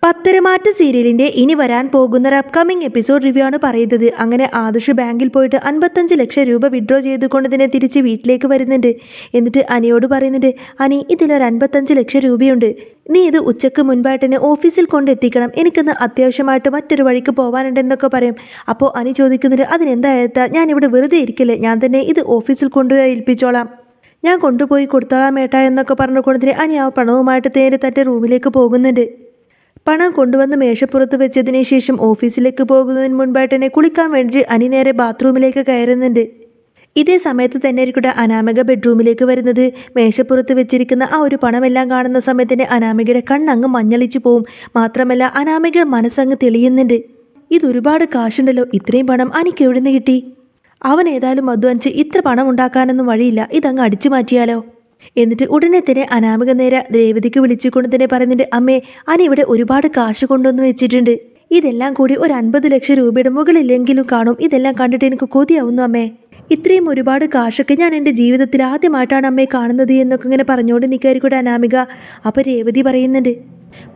പത്തരമാറ്റ സീരിയലിന്റെ ഇനി വരാൻ പോകുന്ന ഒരു അപ്കമിംഗ് എപ്പിസോഡ് റിവ്യൂ ആണ് പറയുന്നത്. അങ്ങനെ ആദർശ് ബാങ്കിൽ പോയിട്ട് 55 ലക്ഷം രൂപ വിഡ്രോ ചെയ്തുകൊണ്ട് തന്നെ തിരിച്ച് വീട്ടിലേക്ക് വരുന്നുണ്ട്. എന്നിട്ട് അനിയോട് പറയുന്നുണ്ട്, അനി ഇതിലൊരു 55 ലക്ഷം രൂപയുണ്ട്, നീ ഇത് ഉച്ചയ്ക്ക് മുൻപായിട്ട് തന്നെ ഓഫീസിൽ കൊണ്ടെത്തിക്കണം, എനിക്കൊന്ന് അത്യാവശ്യമായിട്ട് മറ്റൊരു വഴിക്ക് പോകാനുണ്ടെന്നൊക്കെ പറയും. അപ്പോൾ അനി ചോദിക്കുന്നുണ്ട്, അതിനെന്താ ഞാനിവിടെ വെറുതെ ഇരിക്കില്ലേ, ഞാൻ തന്നെ ഇത് ഓഫീസിൽ കൊണ്ടുപോയി ഏൽപ്പിച്ചോളാം, ഞാൻ കൊണ്ടുപോയി കൊടുത്തോളാം ഏട്ടാ എന്നൊക്കെ പറഞ്ഞുകൊണ്ട് തന്നെ അനി ആ പണവുമായിട്ട് നേരെ തൻ്റെ റൂമിലേക്ക് പോകുന്നുണ്ട്. പണം കൊണ്ടുവന്ന് മേശപ്പുറത്ത് വെച്ചതിന് ശേഷം ഓഫീസിലേക്ക് പോകുന്നതിന് മുൻപായിട്ട് തന്നെ കുളിക്കാൻ വേണ്ടി അനി നേരെ ബാത്റൂമിലേക്ക് കയറുന്നുണ്ട്. ഇതേ സമയത്ത് തന്നെ ആയിരിക്കട്ടെ അനാമിക ബെഡ്റൂമിലേക്ക് വരുന്നത്. മേശപ്പുറത്ത് വെച്ചിരിക്കുന്ന ആ ഒരു പണമെല്ലാം കാണുന്ന സമയത്ത് തന്നെ അനാമികയുടെ കണ്ണങ്ങ് മഞ്ഞളിച്ചു പോവും. മാത്രമല്ല അനാമികയുടെ മനസ്സങ്ങ് തെളിയുന്നുണ്ട്. ഇതൊരുപാട് കാശുണ്ടല്ലോ, ഇത്രയും പണം അനിക്ക് എവിടെ നിന്ന് കിട്ടി? അവൻ ഏതായാലും അധ്വാനിച്ച് ഇത്ര പണം ഉണ്ടാക്കാനൊന്നും വഴിയില്ല, ഇതങ്ങ് അടിച്ചു മാറ്റിയാലോ? എന്നിട്ട് ഉടനെ തന്നെ അനാമിക നേരെ രേവതിക്ക് വിളിച്ചുകൊണ്ട് തന്നെ പറയുന്നുണ്ട്, അമ്മേ അനി ഇവിടെ ഒരുപാട് കാശ് കൊണ്ടുവന്ന് വെച്ചിട്ടുണ്ട്, ഇതെല്ലാം കൂടി ഒരു 50 ലക്ഷം രൂപയുടെ മുകളിലെങ്കിലും കാണും, ഇതെല്ലാം കണ്ടിട്ട് എനിക്ക് കൊതിയാവുന്നു അമ്മേ, ഇത്രയും ഒരുപാട് കാശൊക്കെ ഞാൻ എൻ്റെ ജീവിതത്തിൽ ആദ്യമായിട്ടാണ് അമ്മയെ കാണുന്നത് എന്നൊക്കെ ഇങ്ങനെ പറഞ്ഞുകൊണ്ട് നിൽക്കായിരിക്കൂടെ അനാമിക. അപ്പോൾ രേവതി പറയുന്നുണ്ട്,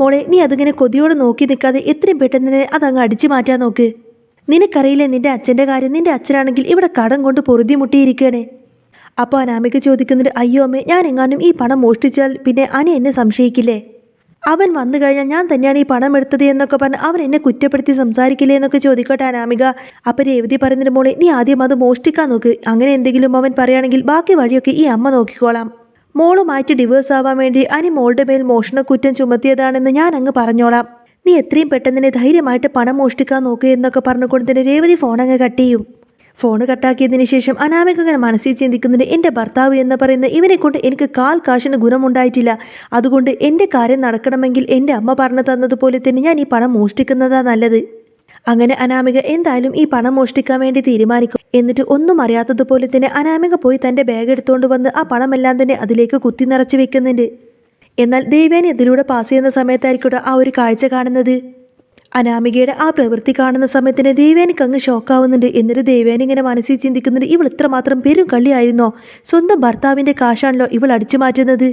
മോളെ നീ അതിങ്ങനെ കൊതിയോടെ നോക്കി നിൽക്കാതെ എത്രയും പെട്ടെന്ന് തന്നെ അതങ്ങ് അടിച്ചു മാറ്റാൻ നോക്ക്, നിനക്കറിയില്ലേ നിൻ്റെ അച്ഛൻ്റെ കാര്യം, നിൻ്റെ അച്ഛനാണെങ്കിൽ ഇവിടെ കടം കൊണ്ട് പൊറുതി മുട്ടിയിരിക്കുകയാണ്. അപ്പോൾ അനാമിക ചോദിക്കുന്നുണ്ട്, അയ്യോ അമ്മേ ഞാൻ എങ്ങാനും ഈ പണം മോഷ്ടിച്ചാൽ പിന്നെ അനി എന്നെ സംശയിക്കില്ലേ? അവൻ വന്നു കഴിഞ്ഞാൽ ഞാൻ തന്നെയാണ് ഈ പണം എടുത്തത് എന്നൊക്കെ പറഞ്ഞ് അവൻ എന്നെ കുറ്റപ്പെടുത്തി സംസാരിക്കില്ലേ എന്നൊക്കെ ചോദിക്കട്ടെ അനാമിക. അപ്പോൾ രേവതി പറയുന്നതിന് മോളെ നീ ആദ്യം അത് മോഷ്ടിക്കാൻ നോക്ക്, അങ്ങനെ എന്തെങ്കിലും അവൻ പറയുകയാണെങ്കിൽ ബാക്കി വഴിയൊക്കെ ഈ അമ്മ നോക്കിക്കോളാം, മോളുമായിട്ട് ഡിവേഴ്സ് ആവാൻ വേണ്ടി അനി മോളുടെ മേൽ മോഷണക്കുറ്റം ചുമത്തിയതാണെന്ന് ഞാൻ അങ്ങ് പറഞ്ഞോളാം, നീ എത്രയും പെട്ടെന്ന് തന്നെ ധൈര്യമായിട്ട് പണം മോഷ്ടിക്കാൻ നോക്ക് എന്നൊക്കെ പറഞ്ഞുകൊണ്ട് തന്നെ രേവതി ഫോൺ അങ്ങ് കട്ട് ചെയ്യും. ഫോൺ കട്ടാക്കിയതിന് ശേഷം അനാമിക ഇങ്ങനെ മനസ്സിൽ ചിന്തിക്കുന്നുണ്ട്, എൻ്റെ ഭർത്താവ് എന്ന് പറയുന്ന ഇവനെ കൊണ്ട് എനിക്ക് കാൽ കാശിന് ഗുണമുണ്ടായിട്ടില്ല, അതുകൊണ്ട് എൻ്റെ കാര്യം നടക്കണമെങ്കിൽ എൻ്റെ അമ്മ പറഞ്ഞു തന്നതുപോലെ തന്നെ ഞാൻ ഈ പണം മോഷ്ടിക്കുന്നതാണ് നല്ലത്. അങ്ങനെ അനാമിക എന്തായാലും ഈ പണം മോഷ്ടിക്കാൻ വേണ്ടി തീരുമാനിക്കും. എന്നിട്ട് ഒന്നും അറിയാത്തതുപോലെ തന്നെ അനാമിക പോയി തൻ്റെ ബാഗ് എടുത്തുകൊണ്ട് വന്ന് ആ പണമെല്ലാം തന്നെ അതിലേക്ക് കുത്തി നിറച്ച് വെക്കുന്നുണ്ട്. എന്നാൽ ദേവ്യാനി അതിലൂടെ പാസ് ചെയ്യുന്ന സമയത്തായിരിക്കട്ടെ ആ ഒരു കാഴ്ച കാണുന്നത്. അനാമികയുടെ ആ പ്രവൃത്തി കാണുന്ന സമയത്തിന് ദേവ്യാനിക്ക് അങ്ങ് ഷോക്കാവുന്നുണ്ട്. എന്നിട്ട് ദേവ്യാനി ഇങ്ങനെ മനസ്സിൽ ചിന്തിക്കുന്നുണ്ട്, ഇവൾ ഇത്രമാത്രം പെരും കള്ളിയായിരുന്നോ? സ്വന്തം ഭർത്താവിൻ്റെ കാശാണല്ലോ ഇവൾ അടിച്ചു മാറ്റുന്നത്.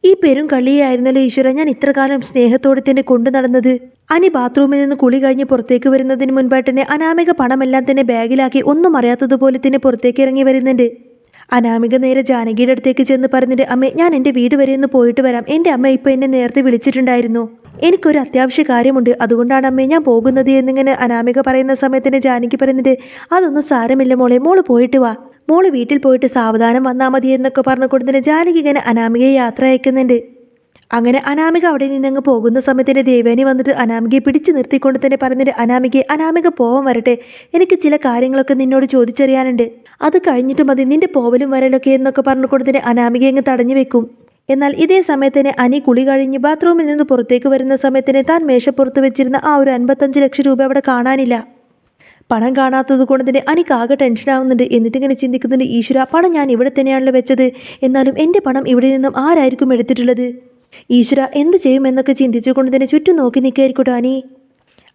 ഈ പെരും കള്ളിയായിരുന്നല്ലോ ഈശ്വര ഞാൻ ഇത്ര കാലം സ്നേഹത്തോടെ തന്നെ കൊണ്ടു നടന്നത്. അനി ബാത്റൂമിൽ നിന്ന് കുളി കഴിഞ്ഞ് പുറത്തേക്ക് വരുന്നതിന് മുൻപായിട്ട് തന്നെ അനാമിക പണമെല്ലാം തന്നെ ബാഗിലാക്കി ഒന്നും അറിയാത്തതുപോലെ തന്നെ പുറത്തേക്ക് ഇറങ്ങി വരുന്നുണ്ട്. അനാമിക നേരെ ജാനകിയുടെ അടുത്തേക്ക് ചെന്ന് പറഞ്ഞിട്ട്, അമ്മേ ഞാൻ എൻ്റെ വീട് വരെ ഒന്ന് പോയിട്ട് വരാം, എൻ്റെ അമ്മ ഇപ്പോൾ എന്നെ നേരത്തെ വിളിച്ചിട്ടുണ്ടായിരുന്നു, എനിക്കൊരു അത്യാവശ്യ കാര്യമുണ്ട്, അതുകൊണ്ടാണ് അമ്മേ ഞാൻ പോകുന്നത് എന്നിങ്ങനെ അനാമിക പറയുന്ന സമയത്തിന് ജാനകി പറയുന്നുണ്ട്, അതൊന്നും സാരമില്ല മോളെ, മോള് പോയിട്ട് വാ, മോള് വീട്ടിൽ പോയിട്ട് സാവധാനം വന്നാൽ മതി എന്നൊക്കെ പറഞ്ഞുകൊണ്ട് തന്നെ ജാനകി ഇങ്ങനെ അനാമികയെ യാത്ര അയക്കുന്നുണ്ട്. അങ്ങനെ അനാമിക അവിടെ നിന്നങ്ങ് പോകുന്ന സമയത്തിന് ദേവ്യാനി വന്നിട്ട് അനാമികയെ പിടിച്ചു നിർത്തിക്കൊണ്ട് തന്നെ പറഞ്ഞിട്ട്, അനാമിക പോവാൻ വരട്ടെ, എനിക്ക് ചില കാര്യങ്ങളൊക്കെ നിന്നോട് ചോദിച്ചറിയാനുണ്ട്, അത് കഴിഞ്ഞിട്ട് മതി നിന്റെ പോവലും വരലൊക്കെ എന്നൊക്കെ പറഞ്ഞുകൊണ്ട് തന്നെ അനാമിക അങ്ങ് തടഞ്ഞു വെക്കും. എന്നാൽ ഇതേ സമയത്തിന് അനി കുളി കഴിഞ്ഞ് ബാത്റൂമിൽ നിന്ന് പുറത്തേക്ക് വരുന്ന സമയത്തിന് താൻ മേശപ്പുറത്ത് വെച്ചിരുന്ന ആ ഒരു 55 ലക്ഷം രൂപ അവിടെ കാണാനില്ല. പണം കാണാത്തത് കൊണ്ട് തന്നെ അനിക്ക് ആകെ ടെൻഷനാവുന്നുണ്ട്. എന്നിട്ടിങ്ങനെ ചിന്തിക്കുന്നുണ്ട്, ഈശ്വര പണം ഞാൻ ഇവിടെ തന്നെയാണല്ലോ വെച്ചത്, എന്നാലും എൻ്റെ പണം ഇവിടെ നിന്നും ആരായിരിക്കും എടുത്തിട്ടുള്ളത്? ഈശ്വര എന്ത് ചെയ്യുമെന്നൊക്കെ ചിന്തിച്ചുകൊണ്ട് തന്നെ ചുറ്റും നോക്കി നിൽക്കായിരിക്കട്ടെ അനി.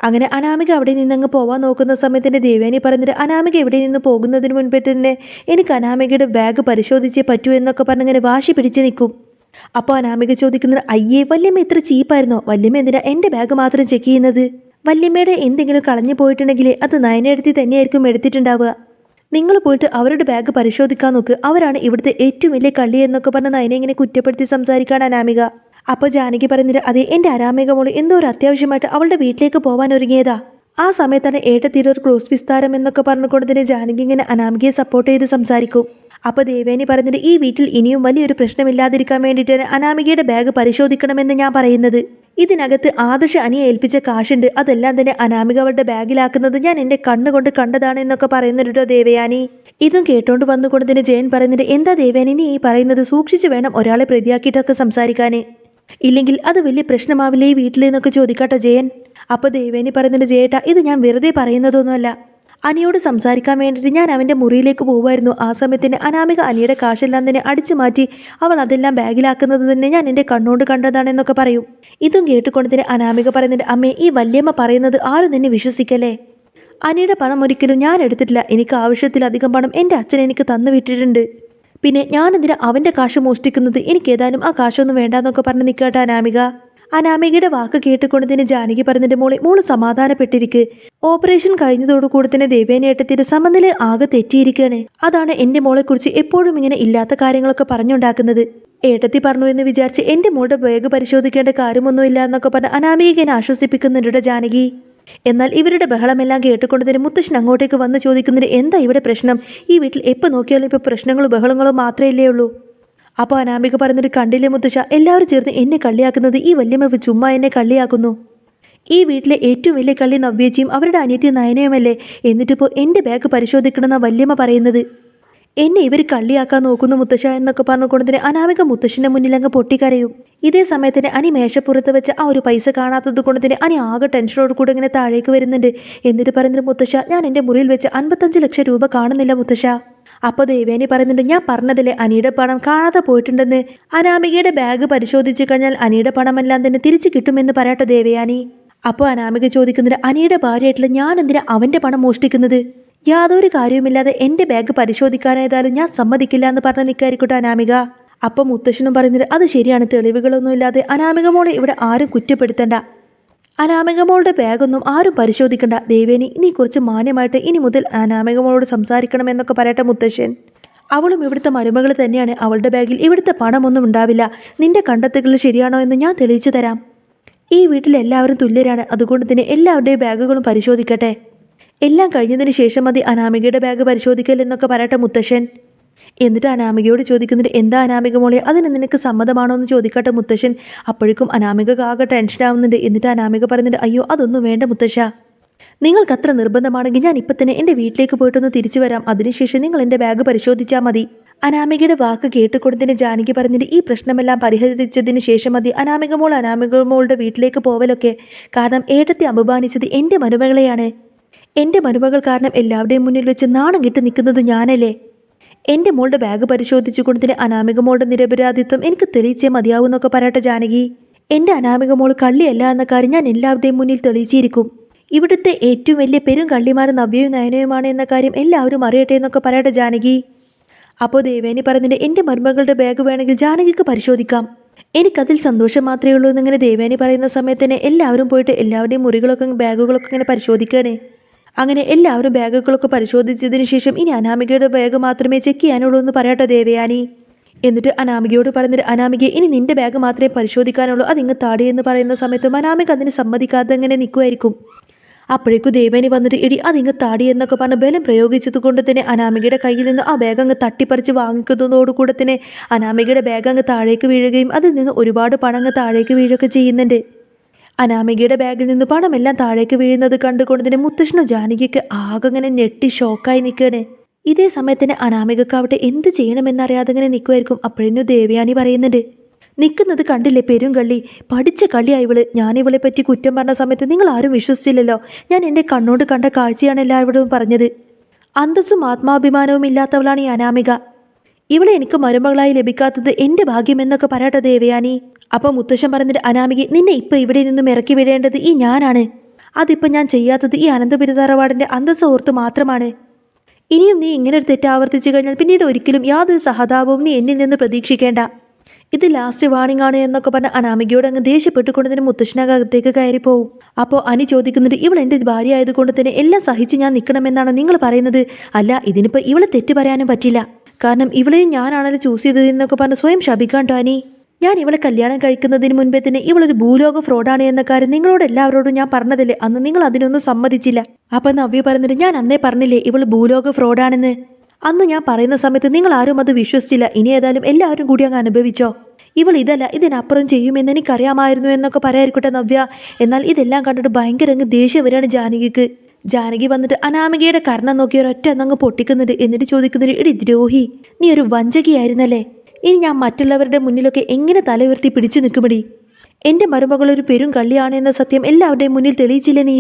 അങ്ങനെ അനാമിക അവിടെ നിന്നങ്ങ് പോവാൻ നോക്കുന്ന സമയത്തിന് ദേവ്യാനി പറഞ്ഞിട്ട്, അനാമിക ഇവിടെ നിന്ന് പോകുന്നതിന് മുൻപേ തന്നെ എനിക്ക് അനാമികയുടെ ബാഗ് പരിശോധിച്ചേ പറ്റൂ എന്നൊക്കെ പറഞ്ഞിങ്ങനെ വാശി പിടിച്ച് നിൽക്കും. അപ്പോൾ അനാമിക ചോദിക്കുന്നത്, അയ്യേ വല്യമ്മ ഇത്ര ചീപ്പായിരുന്നോ, വല്യമ്മ എന്തിനാ എൻ്റെ ബാഗ് മാത്രം ചെക്ക് ചെയ്യുന്നത്? വല്യമ്മയുടെ എന്തെങ്കിലും കളഞ്ഞു പോയിട്ടുണ്ടെങ്കിൽ അത് നയനെടുത്തി തന്നെയായിരിക്കും എടുത്തിട്ടുണ്ടാവുക, നിങ്ങൾ പോയിട്ട് അവരുടെ ബാഗ് പരിശോധിക്കാൻ നോക്ക്, അവരാണ് ഇവിടുത്തെ ഏറ്റവും വലിയ കള്ളി എന്നൊക്കെ പറഞ്ഞ് നയനെ ഇങ്ങനെ കുറ്റപ്പെടുത്തി സംസാരിക്കുകയാണ് അനാമിക. അപ്പോൾ ജാനകി പറയുന്നില്ല, അതെ എൻ്റെ അനാമിക മോള് എന്തോ ഒരു അത്യാവശ്യമായിട്ട് അവളുടെ വീട്ടിലേക്ക് പോകാൻ ഒരുങ്ങിയതാ, ആ സമയത്താണ് ഏട്ടത്തീരൊരു ക്രോസ് വിസ്താരം എന്നൊക്കെ പറഞ്ഞുകൊണ്ട് തന്നെ ജാനകി ഇങ്ങനെ അനാമികയെ സപ്പോർട്ട് ചെയ്ത് സംസാരിക്കും. അപ്പോൾ ദേവ്യാനി പറഞ്ഞിട്ട്, ഈ വീട്ടിൽ ഇനിയും വലിയൊരു പ്രശ്നമില്ലാതിരിക്കാൻ വേണ്ടിയിട്ടാണ് അനാമികയുടെ ബാഗ് പരിശോധിക്കണമെന്ന് ഞാൻ പറയുന്നത്, ഇതിനകത്ത് ആദർശ് അനിയെ ഏൽപ്പിച്ച കാശുണ്ട്, അതെല്ലാം തന്നെ അനാമിക അവളുടെ ബാഗിലാക്കുന്നത് ഞാൻ എൻ്റെ കണ്ണുകൊണ്ട് കണ്ടതാണ് എന്നൊക്കെ പറയുന്നുണ്ടോ ദേവയാനി. ഇതും കേട്ടോണ്ട് വന്നുകൊണ്ട് തന്നെ ജയൻ പറയുന്നുണ്ട്, എന്താ ദേവയാനി നീ ഈ പറയുന്നത്, സൂക്ഷിച്ച് വേണം ഒരാളെ പ്രതിയാക്കിയിട്ടൊക്കെ സംസാരിക്കാൻ, ഇല്ലെങ്കിൽ അത് വലിയ പ്രശ്നമാവില്ലേ ഈ വീട്ടിൽ എന്നൊക്കെ ചോദിക്കട്ടെ ജയൻ. അപ്പോൾ ദേവേനി പറയുന്നുണ്ട്, ജയേട്ടാ ഇത് ഞാൻ വെറുതെ പറയുന്നതൊന്നുമല്ല, അനിയോട് സംസാരിക്കാൻ വേണ്ടിയിട്ട് ഞാൻ അവൻ്റെ മുറിയിലേക്ക് പോകുമായിരുന്നു, ആ സമയത്തിന് അനാമിക അനിയുടെ കാശെല്ലാം തന്നെ അടിച്ചു മാറ്റി അവൾ അതെല്ലാം ബാഗിലാക്കുന്നത് തന്നെ ഞാൻ എൻ്റെ കണ്ണുകൊണ്ട് കണ്ടതാണെന്നൊക്കെ പറയും. ഇതും കേട്ടുകൊണ്ട് തന്നെ അനാമിക പറയുന്നുണ്ട്, അമ്മേ ഈ വല്യമ്മ പറയുന്നത് ആരും തന്നെ വിശ്വസിക്കല്ലേ, അനിയുടെ പണം ഒരിക്കലും ഞാൻ എടുത്തിട്ടില്ല, എനിക്ക് ആവശ്യത്തിലധികം പണം എൻ്റെ അച്ഛൻ എനിക്ക് തന്നു വിട്ടിട്ടുണ്ട്, പിന്നെ ഞാനെന്തിനാ അവൻ്റെ കാശ് മോഷ്ടിക്കുന്നത്, എനിക്ക് ഏതായാലും ആ കാശൊന്നും വേണ്ടാന്നൊക്കെ പറഞ്ഞ് നിൽക്കട്ടെ അനാമിക. അനാമികയുടെ വാക്ക് കേട്ടുകൊണ്ട് തന്നെ ജാനകി പറഞ്ഞിട്ട് മോള് സമാധാനപ്പെട്ടിരിക്ക്. ഓപ്പറേഷൻ കഴിഞ്ഞതോടുകൂടി തന്നെ ദേവേനേട്ടത്തിന്റെ സമനില ആകെ തെറ്റിയിരിക്കുകയാണ്. അതാണ് എന്റെ മോളെക്കുറിച്ച് എപ്പോഴും ഇങ്ങനെ ഇല്ലാത്ത കാര്യങ്ങളൊക്കെ പറഞ്ഞുണ്ടാക്കുന്നത്. ഏട്ടത്തി പറഞ്ഞു എന്ന് വിചാരിച്ച് എന്റെ മോളുടെ ബാഗ് പരിശോധിക്കേണ്ട കാര്യമൊന്നുമില്ല എന്നൊക്കെ പറഞ്ഞ് അനാമികനെ ആശ്വസിപ്പിക്കുന്നുണ്ട് ജാനകി. എന്നാൽ ഇവരുടെ ബഹളമെല്ലാം കേട്ടുകൊണ്ട് തന്നെ മുത്തശ്ശൻ അങ്ങോട്ടേക്ക് വന്ന് ചോദിക്കുന്നത് എന്താ ഇവിടെ പ്രശ്നം? ഈ വീട്ടിൽ എപ്പോൾ നോക്കിയാലും ഇപ്പോൾ പ്രശ്നങ്ങളും ബഹളങ്ങളും മാത്രമേ ഉള്ളൂ. അപ്പോൾ അനാമിക പറഞ്ഞിട്ട് കണ്ടില്ലേ മുത്തശ്ശ, എല്ലാവരും ചേർന്ന് എന്നെ കള്ളിയാക്കുന്നത്. ഈ വല്യമ്മ ചുമ്മാ എന്നെ കള്ളിയാക്കുന്നു. ഈ വീട്ടിലെ ഏറ്റവും വലിയ കള്ളി നവ്യേച്ചിയും അവരുടെ അനിയത്തി നയനയുമല്ലേ. എന്നിട്ടിപ്പോൾ എൻ്റെ ബാഗ് പരിശോധിക്കണമെന്നാണ് വല്യമ്മ പറയുന്നത്. എന്നെ ഇവർ കള്ളിയാക്കാൻ നോക്കുന്നു മുത്തശ്ശ എന്നൊക്കെ പറഞ്ഞുകൊണ്ട് തന്നെ അനാമിക മുത്തശ്ശൻ്റെ മുന്നിൽ അങ്ങ് പൊട്ടിക്കരയും. ഇതേ സമയത്തിന് അനി മേശപ്പുറത്ത് വെച്ച് ആ ഒരു പൈസ കാണാത്തത് കൊണ്ട് തന്നെ അനി ആകെ ടെൻഷനോട് കൂടെ ഇങ്ങനെ താഴേക്ക് വരുന്നുണ്ട്. എന്നിട്ട് പറയുന്നത് മുത്തശ്ശ, ഞാൻ എൻ്റെ മുറിയിൽ വെച്ച് 55 ലക്ഷം രൂപ കാണുന്നില്ല മുത്തശ്ശ. അപ്പോൾ ദേവേനി പറയുന്നുണ്ട്, ഞാൻ പറഞ്ഞതില്ലേ അനിയുടെ പണം കാണാതെ പോയിട്ടുണ്ടെന്ന്. അനാമികയുടെ ബാഗ് പരിശോധിച്ചു കഴിഞ്ഞാൽ അനിയുടെ പണമെല്ലാം തന്നെ തിരിച്ചു കിട്ടുമെന്ന് പറയട്ടെ ദേവയാനി. അപ്പോൾ അനാമിക ചോദിക്കുന്നുണ്ട്, അനിയുടെ ഭാര്യയായിട്ടുള്ള ഞാൻ എന്തിനാ അവൻ്റെ പണം മോഷ്ടിക്കുന്നത്? യാതൊരു കാര്യവുമില്ലാതെ എൻ്റെ ബാഗ് പരിശോധിക്കാനായതാലും ഞാൻ സമ്മതിക്കില്ല എന്ന് പറഞ്ഞ് നിൽക്കായിരിക്കട്ടെ അനാമിക. അപ്പം മുത്തശ്ശനും പറയുന്നത് അത് ശരിയാണ്, തെളിവുകളൊന്നുമില്ലാതെ അനാമിക മോളെ ഇവിടെ ആരും കുറ്റപ്പെടുത്തണ്ട. അനാമിക മോളുടെ ബാഗൊന്നും ആരും പരിശോധിക്കണ്ട. ദേവേനി, നീ കുറച്ച് മാന്യമായിട്ട് ഇനി മുതൽ അനാമിക മോളോട് സംസാരിക്കണമെന്നൊക്കെ പറയട്ടെ മുത്തശ്ശൻ. അവളും ഇവിടുത്തെ മരുമകൾ തന്നെയാണ്. അവളുടെ ബാഗിൽ ഇവിടുത്തെ പണമൊന്നും ഉണ്ടാവില്ല. നിന്റെ കണ്ടെത്തുകൾ ശരിയാണോ എന്ന് ഞാൻ തെളിയിച്ചു തരാം. ഈ വീട്ടിലെല്ലാവരും തുല്യരാണ്. അതുകൊണ്ട് തന്നെ എല്ലാവരുടെയും ബാഗുകളും പരിശോധിക്കട്ടെ. എല്ലാം കഴിഞ്ഞതിന് ശേഷം മതി അനാമികയുടെ ബാഗ് പരിശോധിക്കൽ എന്നൊക്കെ പറയട്ടെ മുത്തശ്ശൻ. എന്നിട്ട് അനാമികയോട് ചോദിക്കുന്നുണ്ട്, എന്താ അനാമിക മോളെ, അതിന് നിനക്ക് സമ്മതമാണോ എന്ന് ചോദിക്കട്ടെ മുത്തശ്ശൻ. അപ്പോഴേക്കും അനാമിക ആകെ ടെൻഷനാവുന്നുണ്ട്. എന്നിട്ട് അനാമിക പറയുന്നുണ്ട്, അയ്യോ അതൊന്നും വേണ്ട മുത്തശ്ശ, നിങ്ങൾക്ക് അത്ര നിർബന്ധമാണെങ്കിൽ ഞാൻ ഇപ്പം തന്നെ എൻ്റെ വീട്ടിലേക്ക് പോയിട്ടൊന്ന് തിരിച്ചു വരാം. അതിനുശേഷം നിങ്ങൾ എൻ്റെ ബാഗ് പരിശോധിച്ചാൽ മതി. അനാമികയുടെ വാക്ക് കേട്ടുകൊണ്ടതിന് ജാനകി പറഞ്ഞിട്ട് ഈ പ്രശ്നമെല്ലാം പരിഹരിച്ചതിന് ശേഷം മതി അനാമിക മോളുടെ വീട്ടിലേക്ക് പോവലൊക്കെ. കാരണം ഏട്ടത്തെ അപമാനിച്ചത് എൻ്റെ മരുമകളെയാണ്. എൻ്റെ മരുമകൾ കാരണം എല്ലാവരുടെയും മുന്നിൽ വെച്ച് നാണം കിട്ടി നിൽക്കുന്നത് ഞാനല്ലേ. എൻ്റെ മോളുടെ ബാഗ് പരിശോധിച്ചു കൊണ്ടതിന് അനാമിക മോളുടെ നിരപരാധിത്വം എനിക്ക് തെളിയിച്ചേ മതിയാവൂന്നൊക്കെ പറയട്ടെ ജാനകി. എൻ്റെ അനാമിക മോൾ കള്ളിയല്ല എന്ന കാര്യം ഞാൻ എല്ലാവരുടെയും മുന്നിൽ തെളിയിച്ചിരിക്കും. ഇവിടുത്തെ ഏറ്റവും വലിയ പെരും കള്ളിമാർ നവ്യയും നയനയുമാണ് എന്ന കാര്യം എല്ലാവരും അറിയട്ടെ എന്നൊക്കെ പറയട്ടെ ജാനകി. അപ്പോൾ ദേവേനി പറഞ്ഞിട്ട് എൻ്റെ മരുമകളുടെ ബാഗ് വേണമെങ്കിൽ ജാനകിക്ക് പരിശോധിക്കാം, എനിക്കതിൽ സന്തോഷം മാത്രമേ ഉള്ളൂ എന്നിങ്ങനെ ദേവേനി പറയുന്ന സമയത്ത് തന്നെ എല്ലാവരും പോയിട്ട് എല്ലാവരുടെയും മുറികളൊക്കെ ബാഗുകളൊക്കെ ഇങ്ങനെ പരിശോധിക്കുകയാണ്. അങ്ങനെ എല്ലാവരും ബാഗുകളൊക്കെ പരിശോധിച്ചതിന് ശേഷം ഇനി അനാമികയുടെ ബാഗ് മാത്രമേ ചെക്ക് ചെയ്യാനുള്ളൂ എന്ന് പറയട്ടെ ദേവയാനി. എന്നിട്ട് അനാമികയോട് പറഞ്ഞിട്ട്, അനാമിക ഇനി നിന്റെ ബാഗ് മാത്രമേ പരിശോധിക്കാനുള്ളൂ, അതിങ്ങ് താടിയെന്ന് പറയുന്ന സമയത്തും അനാമിക അതിന് സമ്മതിക്കാതെ അങ്ങനെ നിൽക്കുമായിരിക്കും. അപ്പോഴേക്കും ദേവേനി വന്നിട്ട് ഇടി അതിങ്ങ് താടി എന്നൊക്കെ പറഞ്ഞ് ബലം പ്രയോഗിച്ചത് കൊണ്ട് തന്നെ അനാമികയുടെ കയ്യിൽ നിന്ന് ആ ബാഗ് അങ്ങ് തട്ടിപ്പറിച്ച് വാങ്ങിക്കുന്നതോടുകൂടെ തന്നെ അനാമികയുടെ ബാഗ് അങ്ങ് താഴേക്ക് വീഴുകയും അതിൽ നിന്ന് ഒരുപാട് പണം അങ്ങ് താഴേക്ക് വീഴുകയൊക്കെ ചെയ്യുന്നുണ്ട്. അനാമികയുടെ ബാഗിൽ നിന്ന് പണമെല്ലാം താഴേക്ക് വീഴുന്നത് കണ്ടുകൊണ്ട് തന്നെ മുത്തശ്ശനോ ജാനകിക്ക് ആകെ ഇങ്ങനെ ഞെട്ടി ഷോക്കായി നിൽക്കുകയാണ്. ഇതേ സമയത്തിന് അനാമികക്കാവട്ടെ എന്ത് ചെയ്യണമെന്നറിയാതെ ഇങ്ങനെ നിൽക്കുമായിരിക്കും. അപ്പോഴേനും ദേവയാനി പറയുന്നുണ്ട്, നിൽക്കുന്നത് കണ്ടില്ലേ പെരും കള്ളി, പഠിച്ച കള്ളിയായി ഇവള്. ഞാൻ ഇവളെ പറ്റി കുറ്റം പറഞ്ഞ സമയത്ത് നിങ്ങൾ ആരും വിശ്വസിച്ചില്ലല്ലോ. ഞാൻ എൻ്റെ കണ്ണോട് കണ്ട കാഴ്ചയാണ് എല്ലാവരോടും പറഞ്ഞത്. അന്തസ്സും ആത്മാഭിമാനവും ഇല്ലാത്തവളാണ് ഈ അനാമിക. ഇവളെ എനിക്ക് മരുമകളായി ലഭിക്കാത്തത് എൻ്റെ ഭാഗ്യമെന്നൊക്കെ പറയട്ടെ ദേവയാനി. അപ്പോൾ മുത്തശ്ശൻ പറഞ്ഞിട്ട്, അനാമിക നിന്നെ ഇപ്പം ഇവിടെ നിന്നും ഇറക്കി വിടേണ്ടത് ഈ ഞാനാണ്. അതിപ്പോൾ ഞാൻ ചെയ്യാത്തത് ഈ അനന്തപുരിതറവാടിൻ്റെ അന്തസ്സ് ഓർത്ത് മാത്രമാണ്. ഇനിയും നീ ഇങ്ങനെ ഒരു തെറ്റ് ആവർത്തിച്ചു കഴിഞ്ഞാൽ പിന്നീട് ഒരിക്കലും യാതൊരു സഹതാപവും നീ എന്നിൽ നിന്ന് പ്രതീക്ഷിക്കേണ്ട. ഇത് ലാസ്റ്റ് വാണിംഗ് ആണ് എന്നൊക്കെ പറഞ്ഞ അനാമികയോട് അങ്ങ് ദേഷ്യപ്പെട്ടുകൊണ്ടതിന് മുത്തശ്ശനകത്തേക്ക് കയറിപ്പോവും. അപ്പോൾ അനി ചോദിക്കുന്നുണ്ട്, ഇവൾ എൻ്റെ ഭാര്യ ആയതുകൊണ്ട് തന്നെ എല്ലാം സഹിച്ച് ഞാൻ നിൽക്കണമെന്നാണ് നിങ്ങൾ പറയുന്നത്? അല്ല, ഇതിനിപ്പോൾ ഇവളെ തെറ്റ് പറയാനും പറ്റില്ല. കാരണം ഇവളെയും ഞാനാണല്ലോ ചൂസ് ചെയ്തതെന്നൊക്കെ പറഞ്ഞ് സ്വയം ശപിക്കാണ്ടോ അനി. ഞാൻ ഇവളെ കല്യാണം കഴിക്കുന്നതിന് മുൻപേ തന്നെ ഇവളൊരു ഭൂലോക ഫ്രോഡാണ് എന്ന കാര്യം നിങ്ങളോട് എല്ലാവരോടും ഞാൻ പറഞ്ഞതല്ലേ. അന്ന് നിങ്ങൾ അതിനൊന്നും സമ്മതിച്ചില്ല. അപ്പം നവ്യ പറഞ്ഞിട്ട്, ഞാൻ അന്നേ പറഞ്ഞില്ലേ ഇവൾ ഭൂലോക ഫ്രോഡാണെന്ന്. അന്ന് ഞാൻ പറയുന്ന സമയത്ത് നിങ്ങൾ ആരും അത് വിശ്വസിച്ചില്ല. ഇനി ഏതായാലും എല്ലാവരും കൂടി അങ്ങ് അനുഭവിച്ചോ. ഇവൾ ഇതല്ല ഇതിനപ്പുറം ചെയ്യുമെന്ന് എനിക്കറിയാമായിരുന്നു എന്നൊക്കെ പറയായിരിക്കട്ടെ നവ്യ. എന്നാൽ ഇതെല്ലാം കണ്ടിട്ട് ഭയങ്കര അങ്ങ് ദേഷ്യം വരികയാണ് ജാനകിക്ക്. ജാനകി വന്നിട്ട് അനാമികയുടെ കർണം നോക്കി ഒരൊറ്റ എന്നങ്ങ് പൊട്ടിക്കുന്നുണ്ട്. എന്നിട്ട് ചോദിക്കുന്നുണ്ട്, ഇടി ദ്രോഹി, നീ ഒരു വഞ്ചകിയായിരുന്നല്ലേ. ഇനി ഞാൻ മറ്റുള്ളവരുടെ മുന്നിലൊക്കെ എങ്ങനെ തല ഉയർത്തി പിടിച്ചു നിൽക്കുമടി? എൻ്റെ മരുമകൾ ഒരു പെരും കള്ളിയാണ് എന്ന സത്യം എല്ലാവരുടെയും മുന്നിൽ തെളിയിച്ചില്ലേ നീ?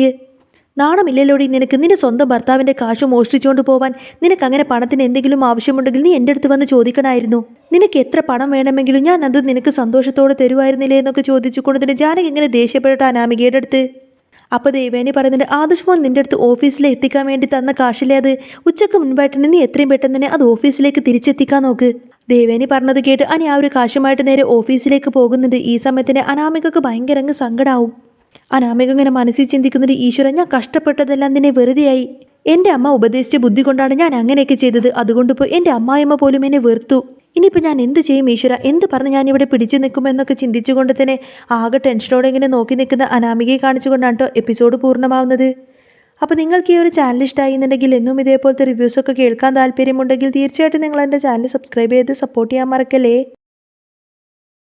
നാണമില്ലല്ലോടി നിനക്ക്? നിന്റെ സ്വന്തം ഭർത്താവിൻ്റെ കാശ് മോഷ്ടിച്ചുകൊണ്ട് പോവാൻ നിനക്ക് അങ്ങനെ പണത്തിന് എന്തെങ്കിലും ആവശ്യമുണ്ടെങ്കിൽ നീ എൻ്റെ അടുത്ത് വന്ന് ചോദിക്കണമായിരുന്നു. നിനക്ക് എത്ര പണം വേണമെങ്കിലും ഞാൻ അത് നിനക്ക് സന്തോഷത്തോടെ തരുമായിരുന്നില്ലേ എന്നൊക്കെ ചോദിച്ചുകൊണ്ട് തന്നെ ജാനകി ഇങ്ങനെ ദേഷ്യപ്പെട്ട അനാമികയുടെ അടുത്ത്. അപ്പോൾ ദേവേനി പറയുന്നുണ്ട്, ആദർശ് മോൻ നിൻ്റെ അടുത്ത് ഓഫീസിൽ എത്തിക്കാൻ വേണ്ടി തന്ന കാശില്ലേ അത്, ഉച്ചക്ക് മുൻപായിട്ട് നീ എത്രയും പെട്ടെന്ന് തന്നെ അത് ഓഫീസിലേക്ക് തിരിച്ചെത്തിക്കാൻ നോക്ക്. ദേവേനി പറഞ്ഞത് കേട്ട് അനി ആ ഒരു കാശുമായിട്ട് നേരെ ഓഫീസിലേക്ക് പോകുന്നുണ്ട്. ഈ സമയത്തിന് അനാമികക്ക് ഭയങ്കര അങ്ങ് സങ്കടാവും. അനാമിക ഇങ്ങനെ മനസ്സിൽ ചിന്തിക്കുന്നുണ്ട്, ഈശ്വരൻ ഞാൻ കഷ്ടപ്പെട്ടതെല്ലാം നിന്നെ വെറുതെയായി. എൻ്റെ അമ്മ ഉപദേശിച്ച ബുദ്ധി കൊണ്ടാണ് ഞാൻ അങ്ങനെയൊക്കെ ചെയ്തത്. അതുകൊണ്ടിപ്പോൾ എൻ്റെ അമ്മായിമ്മ പോലും എന്നെ വെറുത്തു. ഇനിയിപ്പോൾ ഞാൻ എന്ത് ചെയ്യും ഈശ്വര, എന്ത് പറഞ്ഞ് ഞാനിവിടെ പിടിച്ചു നിൽക്കുമെന്നൊക്കെ ചിന്തിച്ചുകൊണ്ട് തന്നെ ആകെ ടെൻഷനോടെ ഇങ്ങനെ നോക്കി നിൽക്കുന്ന അനാമികയെ കാണിച്ചുകൊണ്ടാണ് കേട്ടോ എപ്പിസോഡ് പൂർണ്ണമാവുന്നത്. അപ്പോൾ നിങ്ങൾക്ക് ഈ ഒരു ചാനൽ ഇഷ്ടമായി എന്നുണ്ടെങ്കിൽ എന്നും ഇതേപോലത്തെ റിവ്യൂസൊക്കെ കേൾക്കാൻ താല്പര്യമുണ്ടെങ്കിൽ തീർച്ചയായിട്ടും നിങ്ങൾ എൻ്റെ ചാനൽ സബ്സ്ക്രൈബ് ചെയ്ത് സപ്പോർട്ട് ചെയ്യാൻ മറക്കല്ലേ.